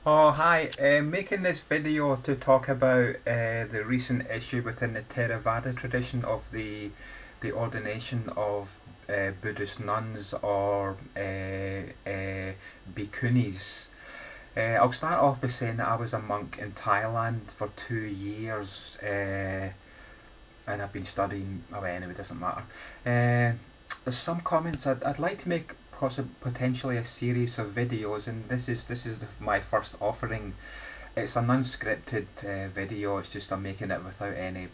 Oh, hi. Making this video to talk about the recent issue within the Theravada tradition of the ordination of Buddhist nuns or bhikkhunis. I'll start off by saying that I was a monk in Thailand for 2 years, and I've been studying. Oh, anyway, it doesn't matter. There's some comments I'd like to make potentially a series of videos, and this is my first offering. It's an unscripted video. It's just I'm making it without any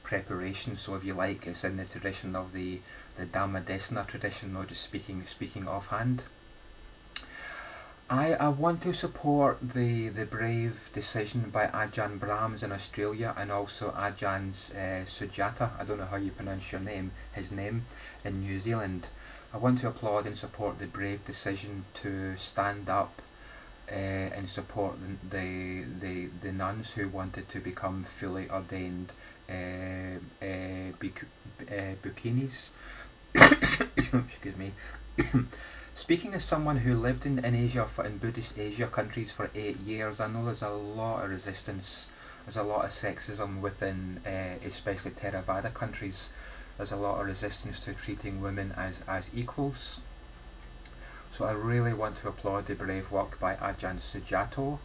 preparation. So if you like, it's in the tradition of the Dhammadesana tradition, not just speaking offhand. I want to support the brave decision by Ajahn Brahms in Australia and also Ajahn Sujata, I don't know how you pronounce his name, in New Zealand. I want to applaud and support the brave decision to stand up and support the nuns who wanted to become fully ordained bikinis. Excuse me. Speaking as someone who lived in Asia, in Buddhist Asia countries for 8 years, I know there's a lot of resistance. There's a lot of sexism within, especially Theravada countries. There's a lot of resistance to treating women as equals. So I really want to applaud the brave work by Ajahn Sujato,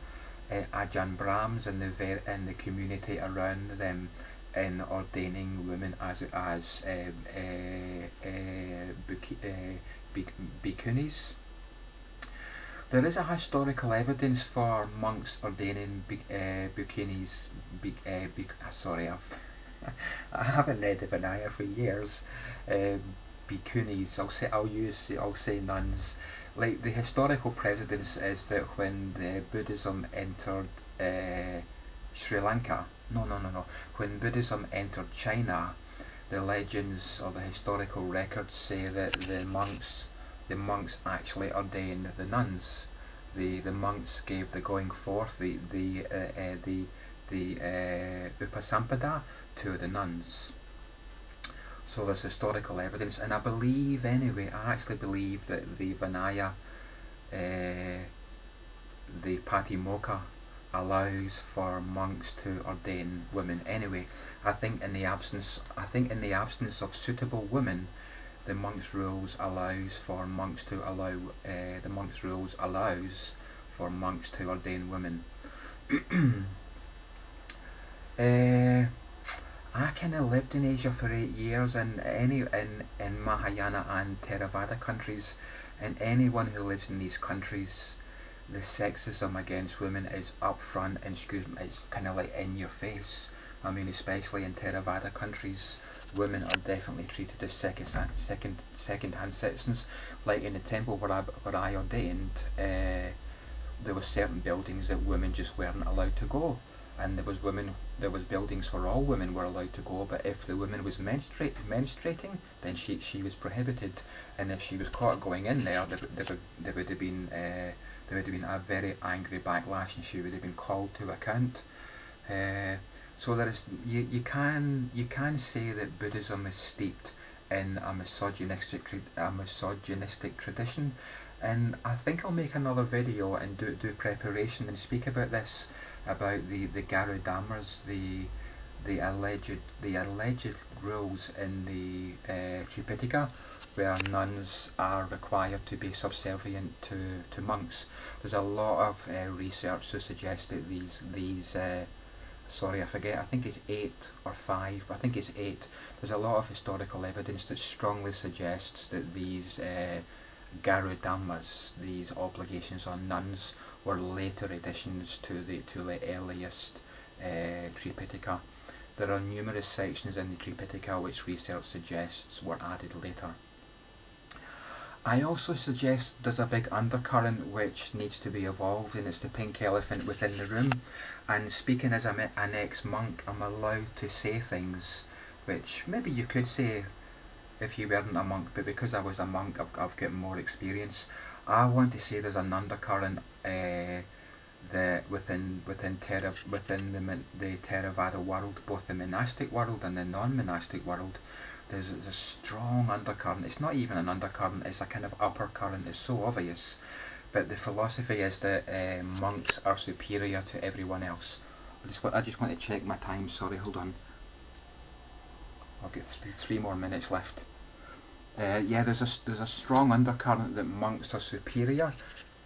Ajahn Brahms, and the community around them in ordaining women as bhikkhunis. There is a historical evidence for monks ordaining bikinis. Sorry, I haven't read the Vinaya for years. Bhikkhunis. I'll say nuns. Like the historical precedence is that when the Buddhism entered Sri Lanka, no. When Buddhism entered China, the legends or the historical records say that the monks actually ordained the nuns. The monks gave the going forth, the upasampada to the nuns. So there's historical evidence, and I believe anyway. I actually believe that the Vinaya, the Patimokkha, allows for monks to ordain women. Anyway, I think in the absence of suitable women, the monks' rules allows for monks to ordain women. uh, I kind of lived in Asia for 8 years, and in Mahayana and Theravada countries, and anyone who lives in these countries, the sexism against women is upfront and it's kind of like in your face. I mean, especially in Theravada countries, women are definitely treated as second-hand citizens. Like in the temple where I ordained, there were certain buildings that women just weren't allowed to go, and there was buildings where all women were allowed to go, but if the woman was menstruating, then she was prohibited, and if she was caught going in there would have been a very angry backlash, and she would have been called to account. So there is you can say that Buddhism is steeped in a misogynistic tradition, and I think I'll make another video and do preparation and speak about this, about the Garudamas, the alleged rules in the Tripitaka, where nuns are required to be subservient to monks. There's a lot of research to suggest that these sorry, I forget, I think it's 8 or 5, but I think it's 8. There's a lot of historical evidence that strongly suggests that these Garudamas, these obligations on nuns, were later additions to the earliest Tripitaka. There are numerous sections in the Tripitaka which research suggests were added later. I also suggest there's a big undercurrent which needs to be evolved, and it's the pink elephant within the room. And speaking as an ex-monk, I'm allowed to say things which maybe you could say if you weren't a monk, but because I was a monk, I've got more experience. I want to say there's an undercurrent within the Theravada world, both the monastic world and the non-monastic world. There's a strong undercurrent. It's not even an undercurrent, it's a kind of upper current. It's so obvious but the philosophy is that monks are superior to everyone else. I just want to check my time. Sorry, hold on. I've got three more minutes left. Yeah, there's a strong undercurrent that monks are superior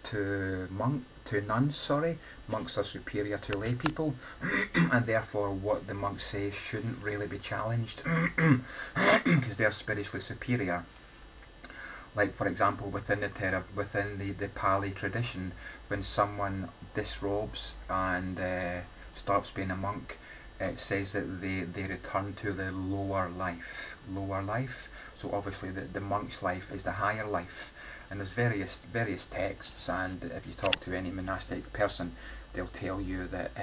to nuns. Sorry, monks are superior to lay people, and therefore what the monks say shouldn't really be challenged because they're spiritually superior. Like for example, within the Pali tradition, when someone disrobes and stops being a monk, it says that they return to the lower life. So obviously the monk's life is the higher life, and there's various texts, and if you talk to any monastic person, they'll tell you that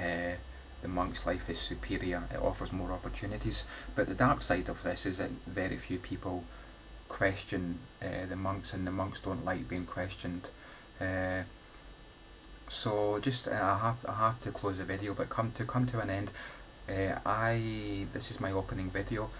the monk's life is superior. It offers more opportunities. But the dark side of this is that very few people question the monks, and the monks don't like being questioned. So just I have to close the video, but come to an end. This is my opening video.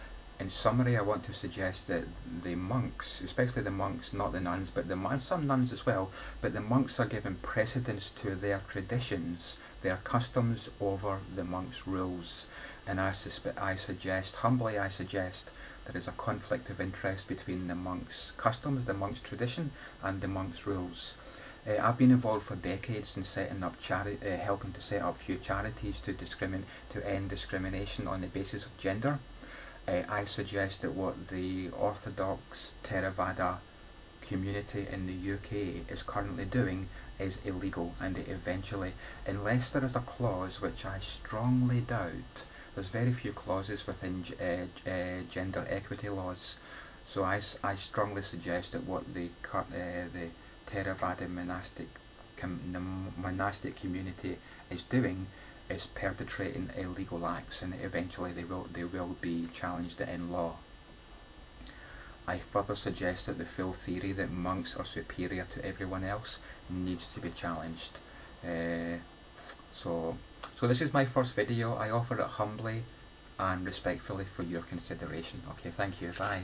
In summary, I want to suggest that the monks, especially the monks, not the nuns, but some nuns as well, but the monks are given precedence to their traditions, their customs over the monks' rules. And humbly I suggest, there is a conflict of interest between the monks' customs, the monks' tradition, and the monks' rules. I've been involved for decades in setting up helping to set up few charities to end discrimination on the basis of gender. I suggest that what the Orthodox Theravada community in the UK is currently doing is illegal, and eventually, unless there is a clause, which I strongly doubt, there's very few clauses within gender equity laws. So I strongly suggest that what the Theravada monastic community is doing is perpetrating illegal acts, and eventually they will be challenged in law. I further suggest that the full theory that monks are superior to everyone else needs to be challenged. So this is my first video. I offer it humbly and respectfully for your consideration. Okay, thank you. Bye.